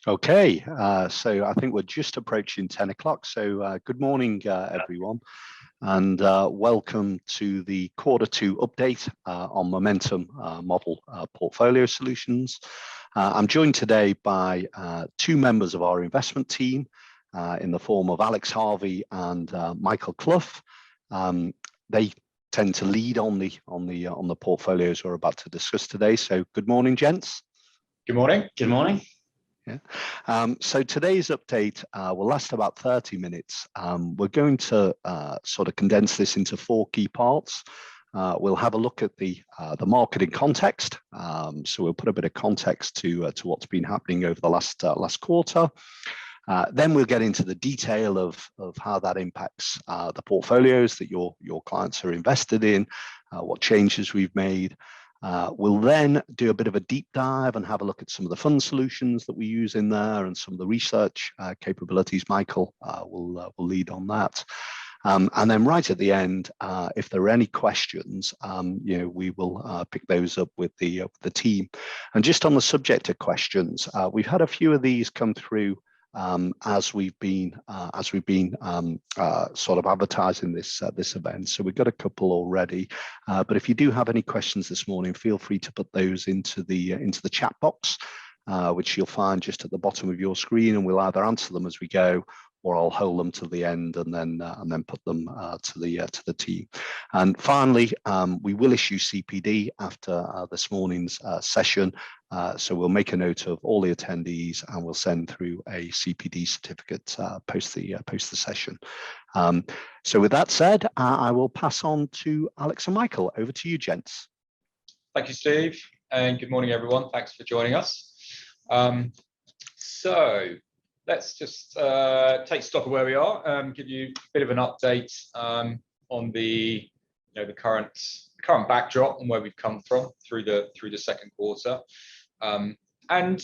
Okay, so I think we're just approaching 10 o'clock. So good morning, everyone, and welcome to the Q2 update on Momentum Model Portfolio Solutions. I'm joined today by two members of our investment team in the form of Alex Harvey and Michael Clough. They tend to lead on the portfolios we're about to discuss today. So good morning, gents. Good morning. Good morning. Yeah. So today's update will last about 30 minutes. We're going to sort of condense this into four key parts. We'll have a look at the market in context. So we'll put a bit of context to what's been happening over the last quarter. Then we'll get into the detail of how that impacts the portfolios that your clients are invested in, what changes we've made. We'll then do a bit of a deep dive and have a look at some of the fund solutions that we use in there and some of the research capabilities. Michael will lead on that. And then right at the end, if there are any questions, we will pick those up with the team. And just on the subject of questions, we've had a few of these come through as we've been sort of advertising this event. So we've got a couple already, but if you do have any questions this morning, feel free to put those into the chat box, which you'll find just at the bottom of your screen, and we'll either answer them as we go, or I'll hold them to the end and then put them to the team. And finally, we will issue CPD after this morning's session. So we'll make a note of all the attendees and we'll send through a CPD certificate post the session. So with that said, I will pass on to Alex and Michael. Over to you, gents. Thank you, Steve, and good morning, everyone. Thanks for joining us. So let's just take stock of where we are, give you a bit of an update on the current backdrop and where we've come from through the second quarter. And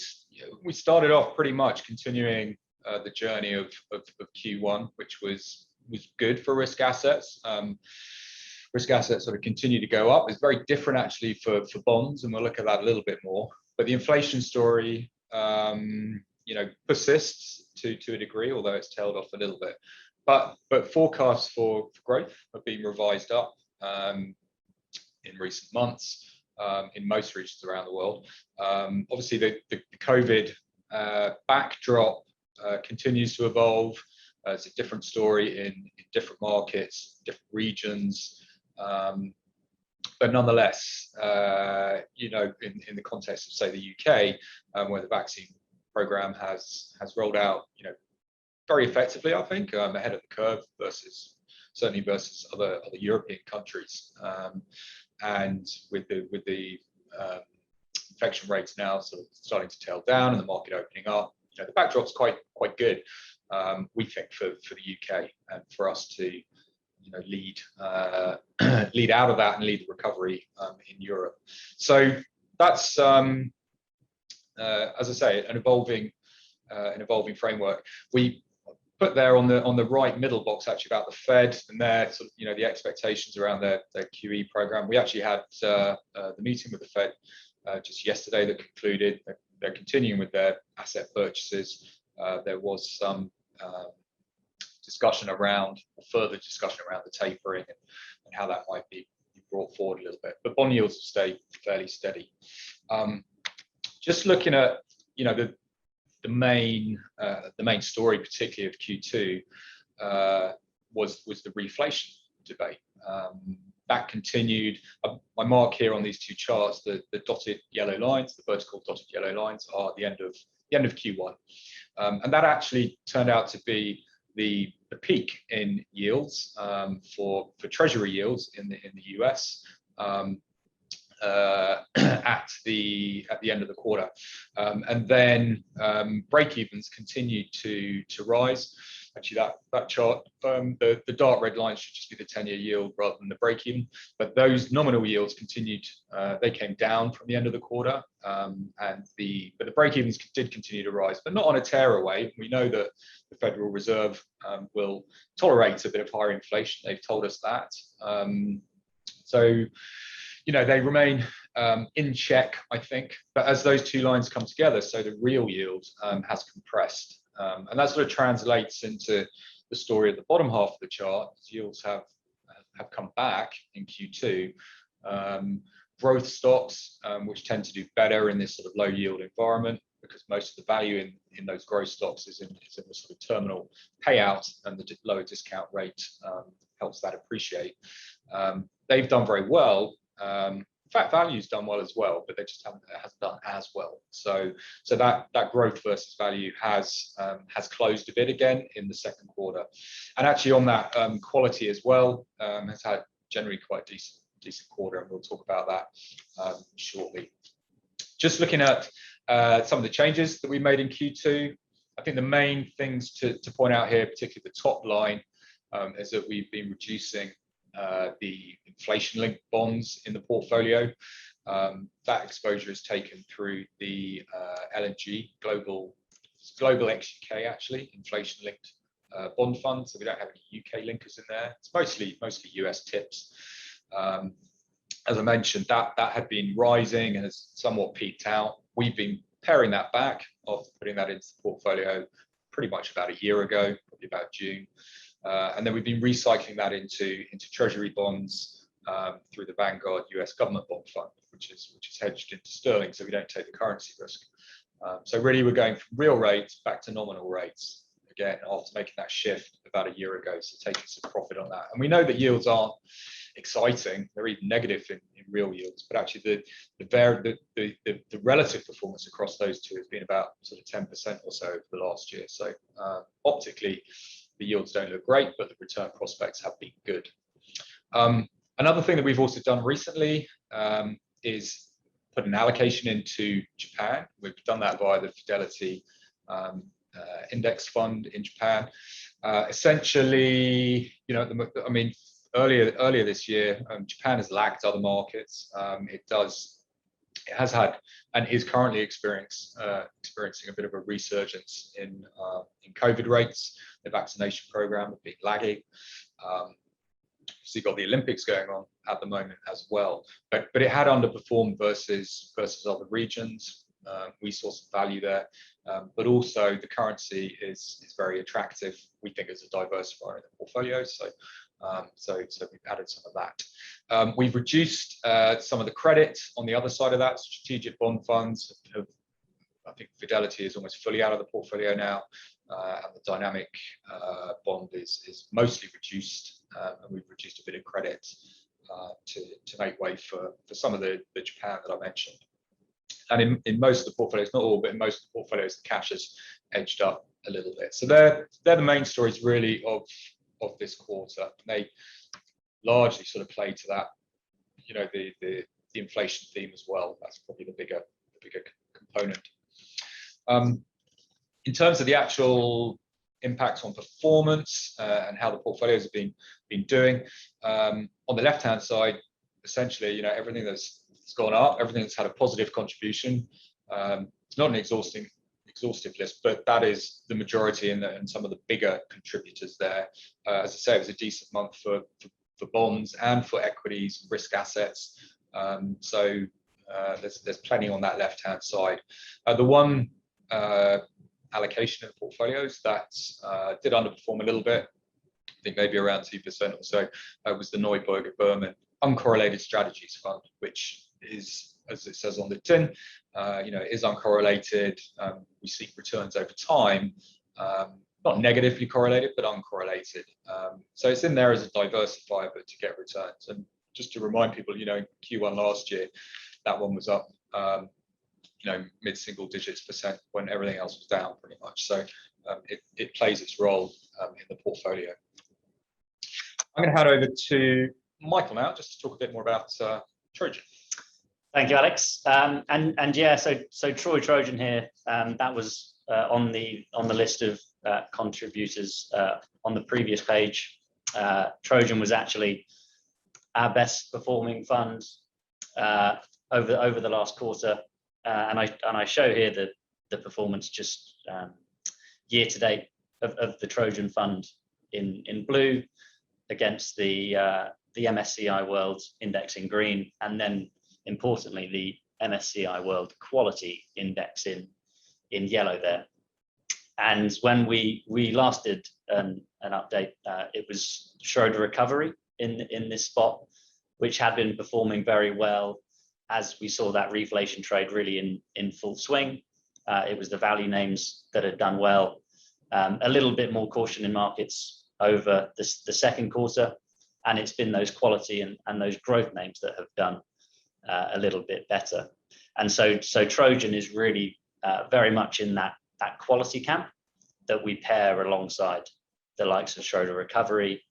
we started off pretty much continuing the journey of Q1, which was good for risk assets. Risk assets sort of continue to go up. It's very different actually for bonds, and we'll look at that a little bit more. But the inflation story persists to a degree, although it's tailed off a little bit. But forecasts for growth have been revised up in recent months in most regions around the world. Obviously, the COVID backdrop continues to evolve. It's a different story in different markets, different regions. But nonetheless, in the context of, say, the UK, where the vaccine program has rolled out, very effectively, I think, ahead of the curve certainly versus other European countries, and with the infection rates now sort of starting to tail down and the market opening up, the backdrop's quite good, we think, for the UK, and for us to lead out of that and lead the recovery in Europe. So that's as I say, an evolving framework. We put there on the right middle box actually about the Fed and their sort of the expectations around their QE program. We actually had the meeting with the Fed just yesterday that concluded. They're continuing with their asset purchases. There was some further discussion around the tapering and how that might be brought forward a little bit. But bond yields have stayed fairly steady. Just looking at the main story, particularly of Q2, was the reflation debate. That continued. I mark here on these two charts the dotted yellow lines, the vertical dotted yellow lines are the end of Q1, and that actually turned out to be the peak in yields for Treasury yields in the US. At the end of the quarter, and then break-evens continued to rise. Actually, that chart, the dark red line should just be the 10-year yield rather than the break-even. But those nominal yields continued; they came down from the end of the quarter, but the break-evens did continue to rise, but not on a tear away. We know that the Federal Reserve will tolerate a bit of higher inflation. They've told us that. So they remain in check, I think. But as those two lines come together, so the real yield has compressed. And that sort of translates into the story at the bottom half of the chart. Yields have come back in Q2. Growth stocks, which tend to do better in this sort of low yield environment, because most of the value in those growth stocks is in the sort of terminal payout, and the lower discount rate helps that appreciate. They've done very well. In fact, value's done well as well, but they just hasn't done as well. So that growth versus value has closed a bit again in the second quarter, and actually on that quality as well has had generally quite decent quarter, and we'll talk about that shortly. Just looking at some of the changes that we made in Q2, I think the main things to point out here, particularly the top line, is that we've been reducing the inflation-linked bonds in the portfolio. That exposure is taken through the L&G Global XUK, actually, inflation-linked bond fund. So we don't have any UK linkers in there. It's mostly US tips. As I mentioned, that had been rising and has somewhat peaked out. We've been paring that back after putting that into the portfolio pretty much about a year ago, probably about June. And then we've been recycling that into treasury bonds through the Vanguard US Government Bond Fund, which is hedged into sterling, so we don't take the currency risk. So really, we're going from real rates back to nominal rates again after making that shift about a year ago. So taking some profit on that, and we know that yields aren't exciting; they're even negative in real yields. But actually, the relative performance across those two has been about sort of 10% or so over the last year. So optically, the yields don't look great, but the return prospects have been good. Another thing that we've also done recently is put an allocation into Japan. We've done that via the Fidelity index fund in Japan. Essentially, I mean, earlier this year, Japan has lagged other markets. It has had and is currently experiencing a bit of a resurgence in COVID rates. The vaccination program has been lagging. So you've got the Olympics going on at the moment as well, but it had underperformed versus other regions. We saw some value there, but also the currency is very attractive, we think, as a diversifier in the portfolio. So we've added some of that. We've reduced some of the credit on the other side of that. Strategic bond funds I think Fidelity is almost fully out of the portfolio now, and the dynamic bond is mostly reduced, and we've reduced a bit of credit to make way for some of the Japan that I mentioned. And in most of the portfolios, not all, but in most of the portfolios, the cash has edged up a little bit. So they're the main stories really of this quarter. They largely sort of play to that, the inflation theme as well. That's probably the bigger component. In terms of the actual impact on performance and how the portfolios have been doing, on the left-hand side, essentially, everything that's gone up, everything that's had a positive contribution. It's not an exhaustive list, but that is the majority and some of the bigger contributors there. As I say, it was a decent month for bonds and for equities, risk assets. So there's plenty on that left-hand side. The one allocation of the portfolios that did underperform a little bit, I think maybe around 2% or so, was the Neuberger Berman Uncorrelated Strategies Fund, which is, as it says on the tin, is uncorrelated. We seek returns over time, not negatively correlated, but uncorrelated. So it's in there as a diversifier, but to get returns. And just to remind people, Q1 last year, that one was up, mid-single digits % when everything else was down pretty much. So it plays its role in the portfolio. I'm going to hand over to Michael now, just to talk a bit more about Trojan. Thank you, Alex. And yeah, so Troy Trojan here, that was on the list of contributors on the previous page. Trojan was actually our best performing fund over the last quarter, and I show here the performance just year to date of the Trojan fund in blue against the MSCI World Index in green, and then importantly, the MSCI World Quality Index in yellow there. And when we last did an update, it was Schroder Recovery in this spot, which had been performing very well as we saw that reflation trade really in full swing. It was the value names that had done well. A little bit more caution in markets over the second quarter, and it's been those quality and those growth names that have done a little bit better. And so Trojan is really very much in that quality camp that we pair alongside the likes of Schroder Recovery,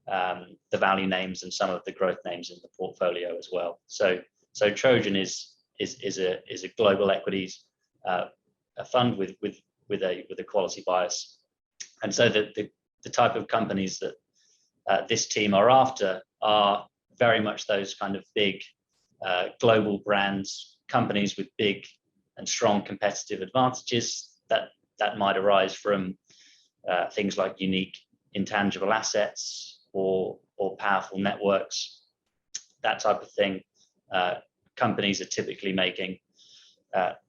the value names, and some of the growth names in the portfolio as well. So Trojan is a global equities a fund with a quality bias, and so the type of companies that this team are after are very much those kind of big global brands, companies with big and strong competitive advantages that might arise from things like unique intangible assets or powerful networks, that type of thing. Companies are typically making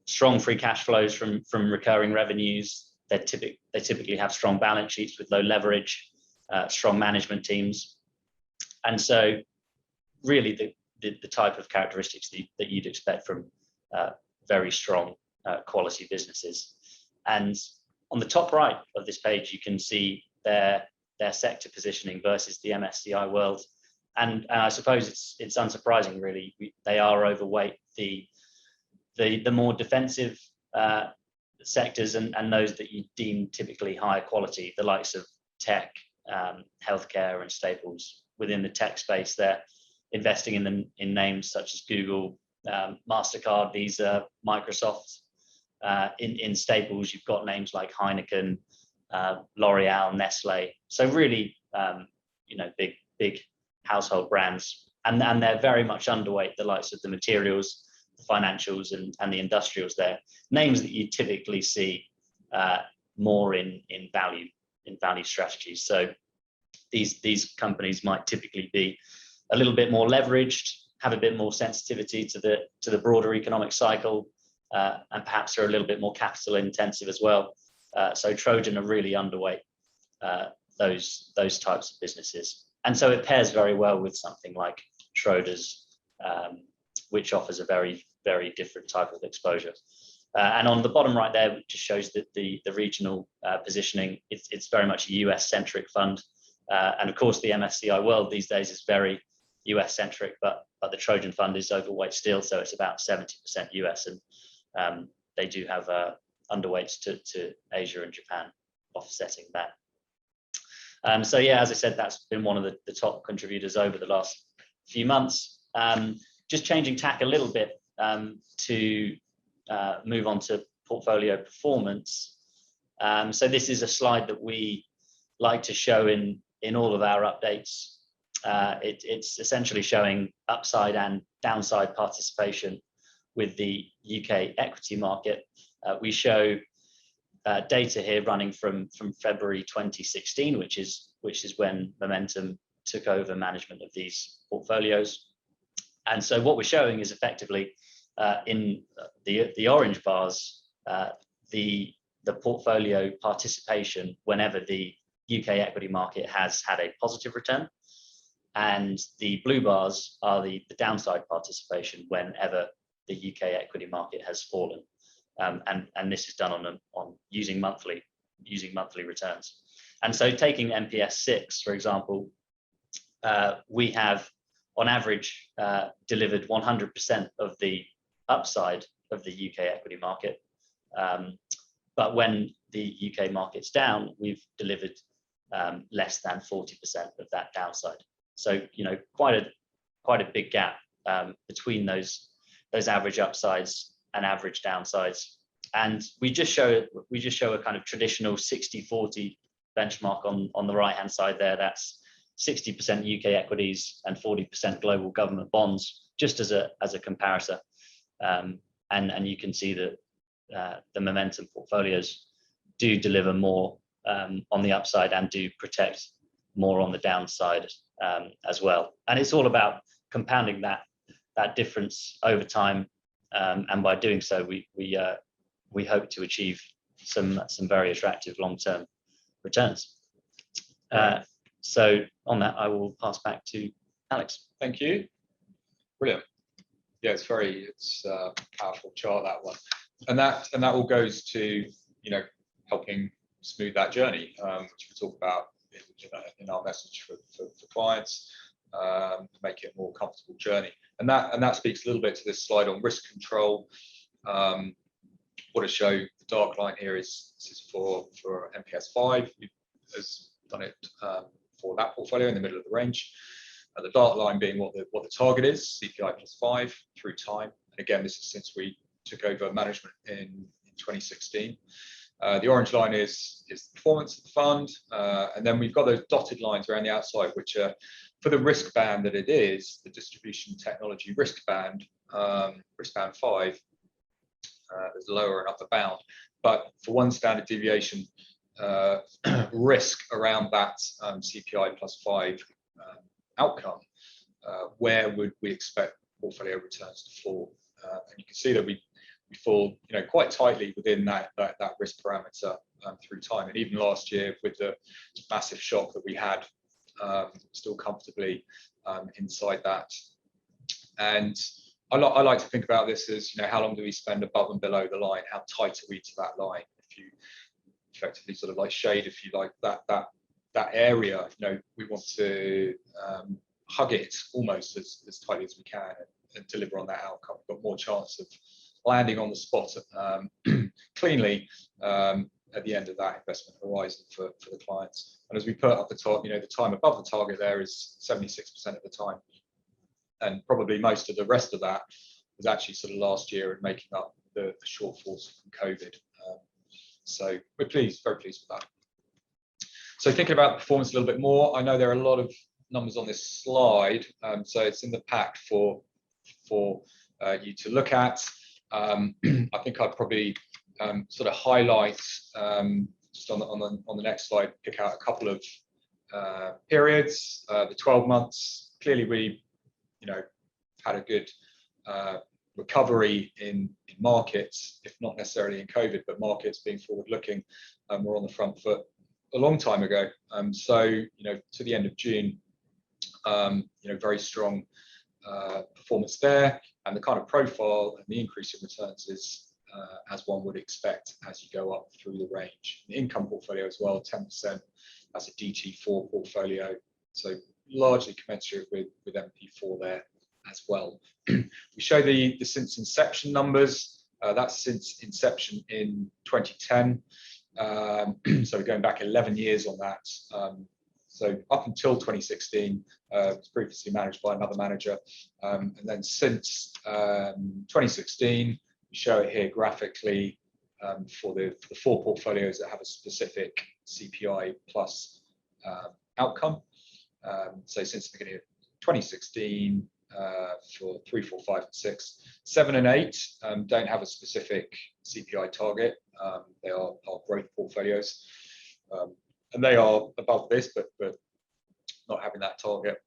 strong free cash flows from recurring revenues. They typically have strong balance sheets with low leverage, strong management teams, and so really the type of characteristics that you'd expect from very strong quality businesses. And on the top right of this page, you can see their sector positioning versus the MSCI World. And I suppose it's unsurprising, really. They are overweight the more defensive sectors and those that you deem typically higher quality, the likes of tech, healthcare, and staples. Within the tech space, they're investing in names such as Google, MasterCard, Visa, Microsoft. In staples, you've got names like Heineken, L'Oreal, Nestle. So really, big household brands, and they're very much underweight the likes of the materials, the financials, and the industrials. There, names that you typically see more in value strategies. So these companies might typically be a little bit more leveraged, have a bit more sensitivity to the broader economic cycle, and perhaps are a little bit more capital intensive as well. So Trojan are really underweight those types of businesses. And so it pairs very well with something like Schroders, which offers a very, very different type of exposure. And on the bottom right there, it just shows that the regional positioning. It's very much a US-centric fund. And of course, the MSCI World these days is very US-centric, but the Trojan fund is overweight still, so it's about 70% US, and they do have underweights to Asia and Japan, offsetting that. So yeah, as I said, that's been one of the top contributors over the last few months. Just changing tack a little bit to move on to portfolio performance. So this is a slide that we like to show in all of our updates. It's essentially showing upside and downside participation with the UK equity market. We show data here running from February 2016, which is when Momentum took over management of these portfolios. And so what we're showing is effectively in the orange bars, the portfolio participation whenever the UK equity market has had a positive return, and the blue bars are the downside participation whenever the UK equity market has fallen. And this is done on using monthly returns. And so taking MPS 6, for example, we have on average delivered 100% of the upside of the UK equity market. But when the UK market's down, we've delivered less than 40% of that downside. So, quite a big gap between those average upsides and average downsides. And we just show a kind of traditional 60-40 benchmark on the right hand side there. That's 60% UK equities and 40% global government bonds, just as a comparator. And you can see that the Momentum portfolios do deliver more on the upside and do protect more on the downside as well. And it's all about compounding that that difference over time, and by doing so, we hope to achieve some very attractive long-term returns. So on that, I will pass back to Alex. Thank you. Brilliant. Yeah, it's a powerful chart, that one, and that all goes to helping smooth that journey, which we talk about in our message for clients, make it a more comfortable journey, and that speaks a little bit to this slide on risk control. What I show, the dark line here this is for MPS 5, has done it for that portfolio in the middle of the range. The dark line being what the target is, CPI plus 5 through time. And again, this is since we took over management in 2016. The orange line is the performance of the fund, and then we've got those dotted lines around the outside, which are for the risk band that it is, the distribution technology risk band 5. There's a lower and upper bound, but for one standard deviation risk around that CPI plus 5 outcome, where would we expect portfolio returns to fall? And you can see that we fall quite tightly within that risk parameter through time, and even last year with the massive shock that we had, still comfortably inside that. And I like to think about this as how long do we spend above and below the line, how tight are we to that line? If you effectively sort of like shade, if you like, that area, we want to hug it almost as tightly as we can and deliver on that outcome. We've got more chance of landing on the spot cleanly at the end of that investment horizon for the clients. And as we put up the top, the time above the target there is 76% of the time, and probably most of the rest of that was actually sort of last year and making up the shortfalls from COVID. So we're very pleased with that. So thinking about performance a little bit more, I know there are a lot of numbers on this slide, so it's in the pack for you to look at. I think I'd probably sort of highlight just on the next slide, pick out a couple of periods. The 12 months, clearly we had a good recovery in markets, if not necessarily in COVID, but markets being forward looking, we're on the front foot a long time ago. So to the end of June, very strong performance there, and the kind of profile and the increase in returns is as one would expect as you go up through the range. The income portfolio as well, 10%. That's a DT4 portfolio, so largely commensurate with MP4 there as well. We show the since inception numbers. That's since inception in 2010. So we're going back 11 years on that. So up until 2016, it was previously managed by another manager. And then since 2016, we show it here graphically for the 4 portfolios that have a specific CPI plus outcome. So since the beginning of 2016, for 3, 4, 5, and 6, 7 and 8 don't have a specific CPI target. They are growth portfolios, and they are above this, but not having that target.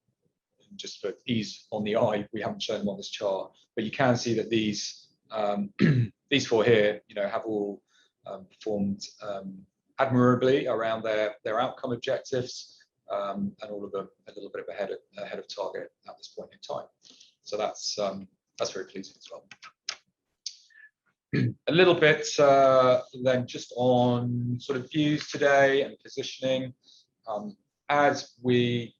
And just for ease on the eye, we haven't shown them on this chart, but you can see that these 4 here, have all performed admirably around their outcome objectives, and all of them a little bit ahead of target at this point in time. So that's very pleasing as well. A little bit then just on sort of views today and positioning, as we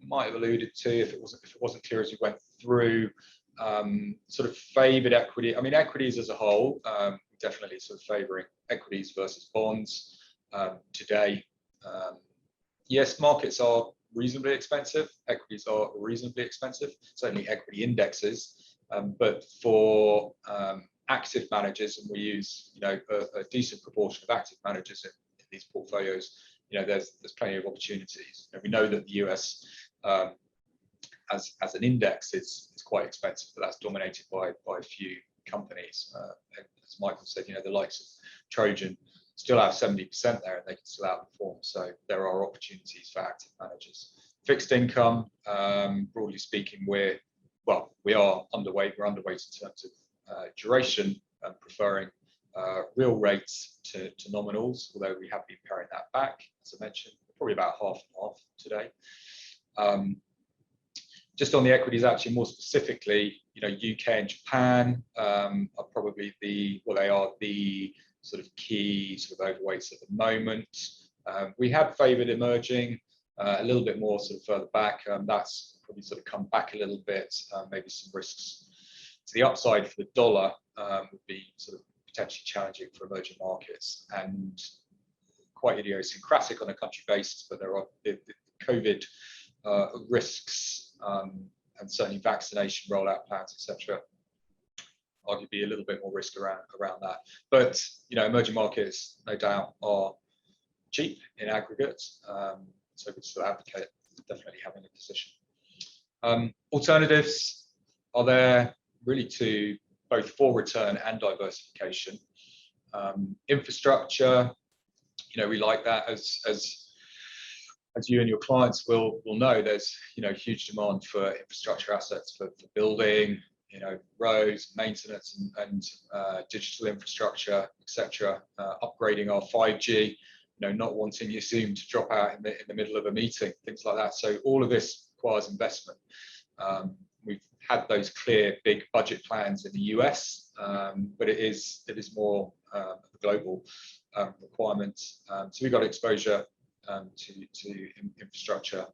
might have alluded to, if it wasn't clear as we went through, sort of favoured equity. I mean, equities as a whole, definitely sort of favouring equities versus bonds today. Yes, markets are reasonably expensive. Equities are reasonably expensive, certainly equity indexes. But for active managers, and we use a decent proportion of active managers in these portfolios, there's plenty of opportunities. We know that the US as an index is quite expensive, but that's dominated by a few companies. As Michael said, the likes of Trojan still have 70% there, and they can still outperform. So there are opportunities for active managers. Fixed income, broadly speaking, we're well, we are underweight. We're underweight in terms of duration, and preferring real rates to nominals, although we have been paring that back, as I mentioned, probably about half and half today. Just on the equities, actually more specifically, UK and Japan are probably they are the sort of key sort of overweights at the moment. We had favoured emerging a little bit more sort of further back. That's probably sort of come back a little bit. Maybe some risks to the upside for the dollar would be sort of potentially challenging for emerging markets, and quite idiosyncratic on a country basis, but there are the COVID risks and certainly vaccination rollout plans, etc. Arguably a little bit more risk around that. But emerging markets, no doubt, are cheap in aggregate, so we still advocate definitely having a position. Alternatives are there really to both for return and diversification. Infrastructure, we like that, as you and your clients will know, there's huge demand for infrastructure assets for building, roads, maintenance, and digital infrastructure, etc. Upgrading our 5G, not wanting your Zoom to drop out in the middle of a meeting, things like that. So all of this requires investment. We've had those clear big budget plans in the US, but it is more a global requirement. So we've got exposure to infrastructure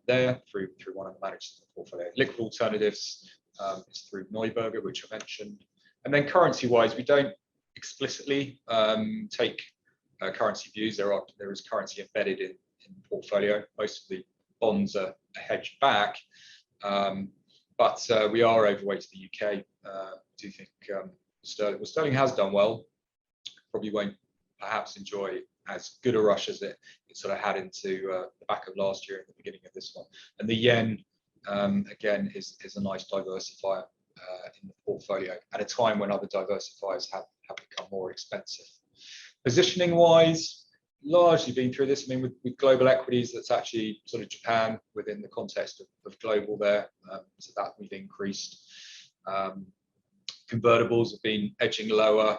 there through one of the managers in the portfolio. Liquid alternatives is through Neuberger, which I mentioned. And then currency-wise, we don't explicitly take currency views. There is currency embedded in the portfolio. Most of the bonds are hedged back, but we are overweight to the UK. I do think sterling has done well. Probably won't perhaps enjoy as good a rush as it sort of had into the back of last year and the beginning of this one. And the yen, again, is a nice diversifier in the portfolio at a time when other diversifiers have become more expensive. Positioning wise, largely been through this. I mean, with global equities, that's actually sort of Japan within the context of global there. So that we've increased. Convertibles have been edging lower.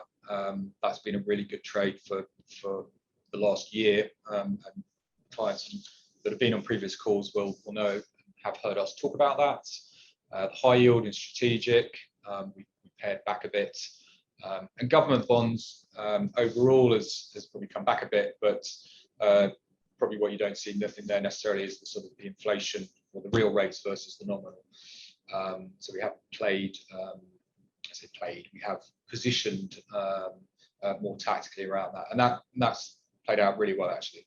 That's been a really good trade for the last year. And clients that have been on previous calls will know, have heard us talk about that. High yield and strategic, we pared back a bit. And government bonds overall has probably come back a bit, but probably what you don't see nothing there necessarily is the sort of the inflation or the real rates versus the nominal. So we have we have positioned more tactically around that, and that's played out really well actually.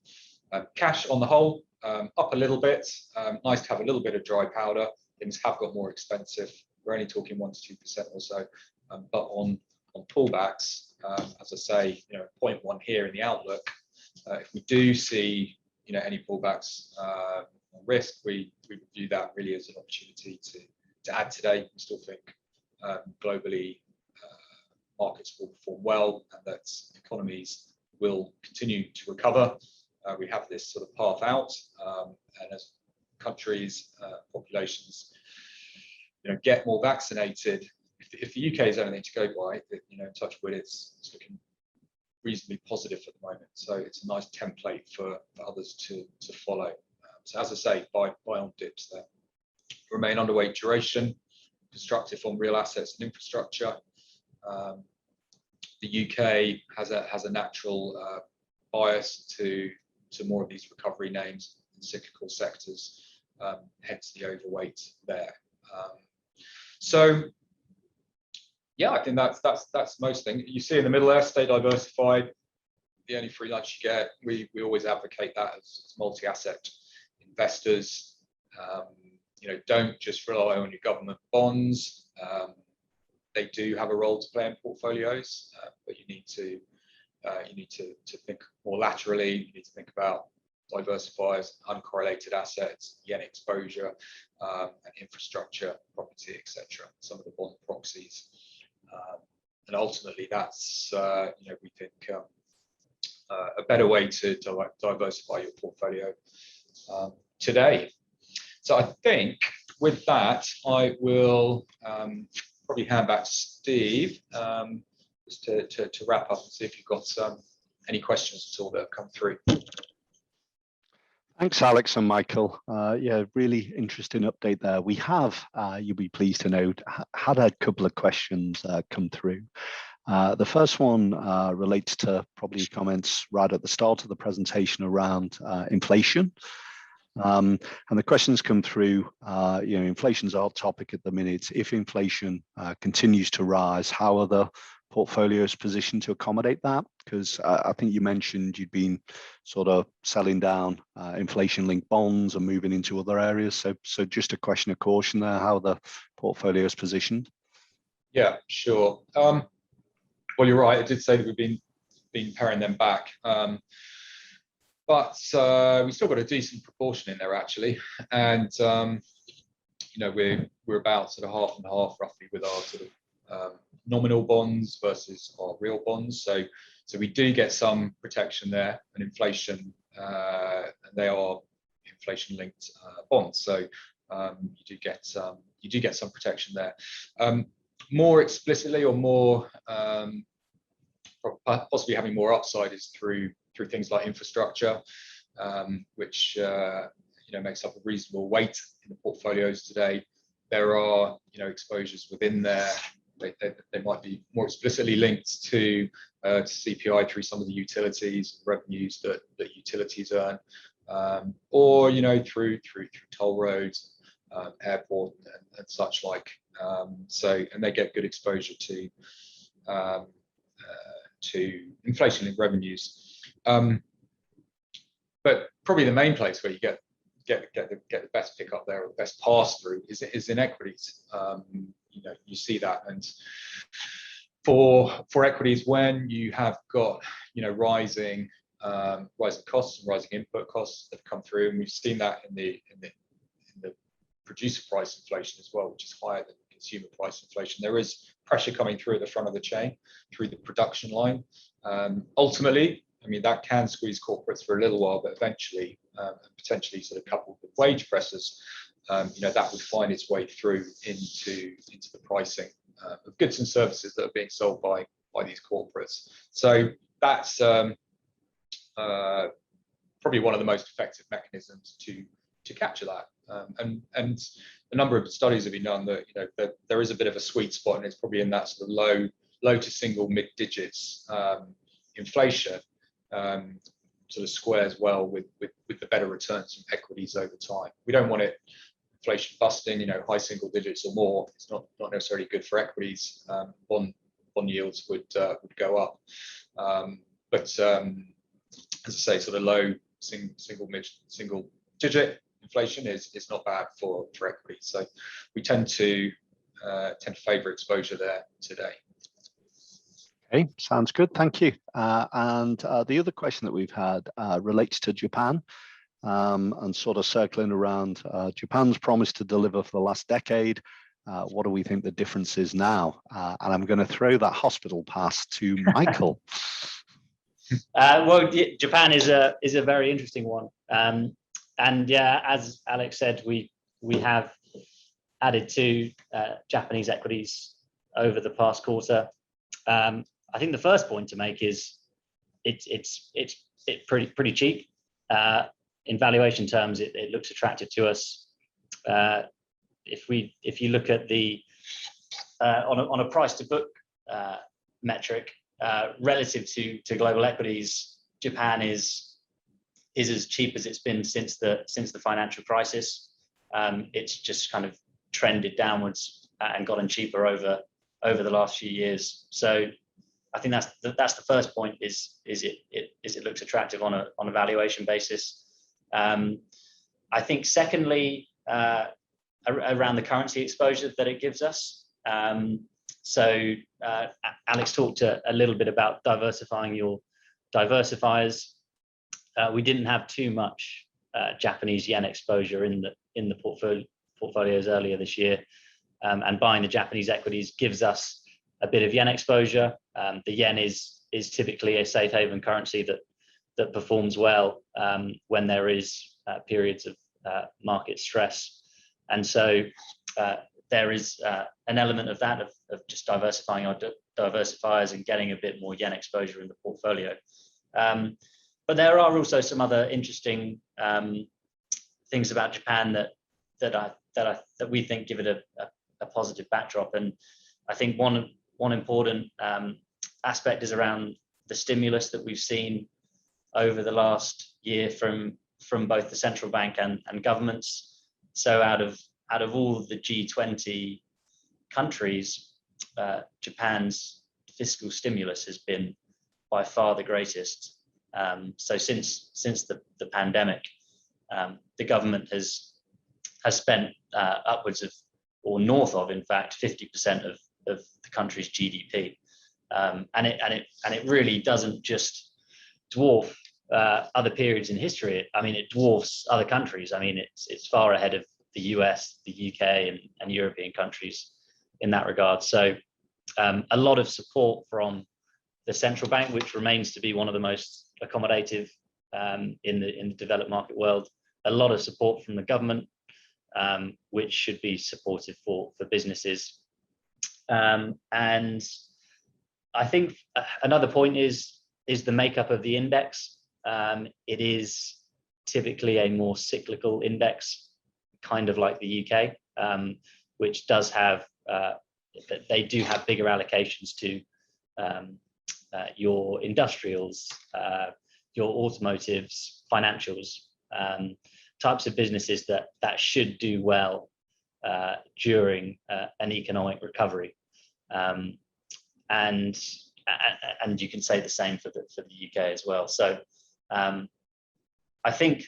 Cash on the whole up a little bit. Nice to have a little bit of dry powder. Things have got more expensive. We're only talking 1 to 2% or so, but on pullbacks, as I say, 0.1 here in the outlook. If we do see any pullbacks on risk, we view that really as an opportunity to add today. We still think globally markets will perform well and that economies will continue to recover. We have this sort of path out, and as countries, populations, get more vaccinated. If the UK is anything to go by, touch wood, it's looking reasonably positive at the moment. So it's a nice template for others to follow. So as I say, buy on dips there. Remain underweight duration, constructive on real assets and infrastructure. The UK has a natural bias to more of these recovery names and cyclical sectors, hence the overweight there. So yeah, I think that's most things. You see in the middle there, stay diversified. The only free lunch you get, we always advocate that as multi-asset investors. Don't just rely on your government bonds. They do have a role to play in portfolios, but you need to think more laterally. You need to think about diversifiers, uncorrelated assets, yen exposure, and infrastructure, property, etc. Some of the bond proxies, and ultimately that's we think a better way to diversify your portfolio today. So I think with that, I will probably hand back to Steve just to wrap up and see if you've got any questions at all that have come through. Thanks, Alex and Michael. Yeah, really interesting update there. We have, you'll be pleased to note, had a couple of questions come through. The first one relates to probably comments right at the start of the presentation around inflation. And the questions come through, inflation's our topic at the minute. If inflation continues to rise, how are the portfolios positioned to accommodate that? Because I think you mentioned you'd been sort of selling down inflation-linked bonds and moving into other areas. So just a question of caution there, how the portfolio is positioned. Yeah, sure. Well, you're right. I did say that we've been paring them back. But we still got a decent proportion in there actually, and we're about sort of half and half roughly with our sort of nominal bonds versus our real bonds. So we do get some protection there, and inflation, and they are inflation-linked bonds. So you do get some protection there. More explicitly, or more possibly having more upside is through things like infrastructure, which makes up a reasonable weight in the portfolios today. There are exposures within there. They might be more explicitly linked to CPI through some of the utilities revenues that utilities earn, or through toll roads, airport, and such like. And they get good exposure to inflation-linked revenues. But probably the main place where you get the best pick up there, or the best pass through, is in equities. You see that, and for equities, when you have got rising costs and rising input costs that have come through, and we've seen that in the producer price inflation as well, which is higher than consumer price inflation. There is pressure coming through at the front of the chain, through the production line. Ultimately, I mean, that can squeeze corporates for a little while, but eventually, potentially sort of coupled with wage pressures, that would find its way through into the pricing of goods and services that are being sold by these corporates. So that's probably one of the most effective mechanisms to capture that. And a number of studies have been done that there is a bit of a sweet spot, and it's probably in that sort of low to single mid digits inflation, sort of squares well with the better returns from equities over time. We don't want it inflation busting, high single digits or more. It's not necessarily good for equities. Bond yields would go up, but as I say, sort of low single digit inflation is not bad for equities. So we tend to favour exposure there today. Okay, sounds good. Thank you. And the other question that we've had relates to Japan, and sort of circling around Japan's promise to deliver for the last decade. What do we think the difference is now? And I'm going to throw that hospital pass to Michael. Well, Japan is a very interesting one. And yeah, as Alex said, we have added to Japanese equities over the past quarter. I think the first point to make is it's pretty cheap. In valuation terms, it looks attractive to us. If you look at the on a price to book metric relative to global equities, Japan is as cheap as it's been since the financial crisis. It's just kind of trended downwards and gotten cheaper over the last few years. So I think that's the first point. Is it looks attractive on a valuation basis. I think secondly, around the currency exposure that it gives us. So Alex talked a little bit about diversifying your diversifiers. We didn't have too much Japanese yen exposure in the portfolios earlier this year, and buying the Japanese equities gives us a bit of yen exposure. The yen is typically a safe haven currency that performs well when there is periods of market stress. And so there is an element of that, of just diversifying our diversifiers and getting a bit more yen exposure in the portfolio. But there are also some other interesting things about Japan that we think give it a positive backdrop. And I think one important aspect is around the stimulus that we've seen over the last year from both the central bank and governments. So out of all the G20 countries, Japan's fiscal stimulus has been by far the greatest. So since the pandemic, the government has spent upwards of, or north of, in fact, 50% of the country's GDP, and it really doesn't just dwarf other periods in history. I mean, it dwarfs other countries. I mean, it's far ahead of the US, the UK, and European countries in that regard. So a lot of support from the central bank, which remains to be one of the most accommodative in the developed market world. A lot of support from the government, which should be supportive for businesses. And I think another point is the makeup of the index. It is typically a more cyclical index, kind of like the UK, which does have, they do have bigger allocations to your industrials, your automotives, financials, types of businesses that should do well during an economic recovery. And you can say the same for the UK as well. So I think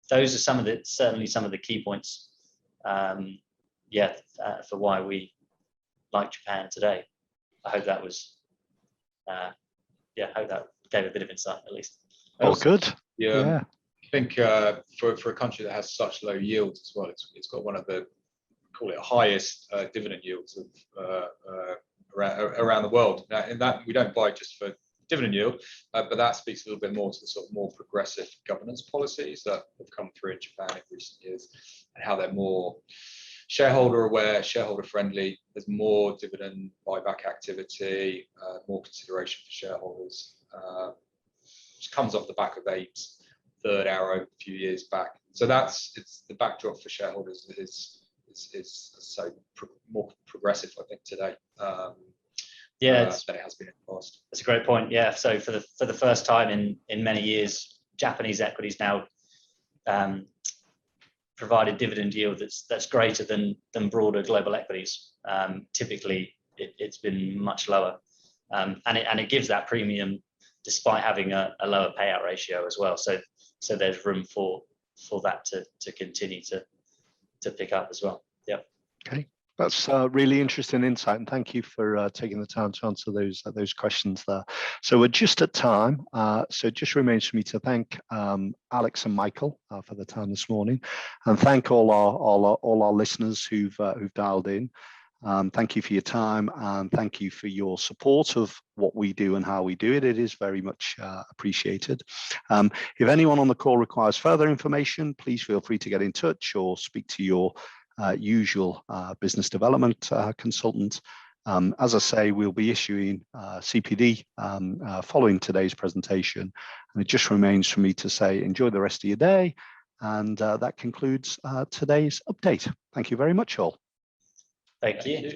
those are certainly some of the key points, for why we like Japan today. I hope that was, I hope that gave a bit of insight at least. Oh, good. Yeah. I think for a country that has such low yields as well, it's got one of the, call it, highest dividend yields of around the world. Now, in that, we don't buy just for dividend yield, but that speaks a little bit more to the sort of more progressive governance policies that have come through in Japan in recent years, and how they're more shareholder aware, shareholder friendly. There's more dividend buyback activity, more consideration for shareholders, which comes off the back of AIB's third arrow a few years back. So it's the backdrop for shareholders is so more progressive, I think, today. Than it has been in the past. That's a great point. Yeah. So for the first time in many years, Japanese equities now provide a dividend yield that's greater than broader global equities. Typically, it's been much lower, and it gives that premium despite having a lower payout ratio as well. So there's room for that to continue to pick up as well. Yeah. Okay. That's really interesting insight, and thank you for taking the time to answer those questions there. So we're just at time, so it just remains for me to thank Alex and Michael for the time this morning, and thank all our listeners who've dialed in. Thank you for your time, and thank you for your support of what we do and how we do it. It is very much appreciated. If anyone on the call requires further information, please feel free to get in touch or speak to your usual business development consultant. As I say, we'll be issuing CPD following today's presentation, and it just remains for me to say enjoy the rest of your day, and that concludes today's update. Thank you very much, all. Thank you.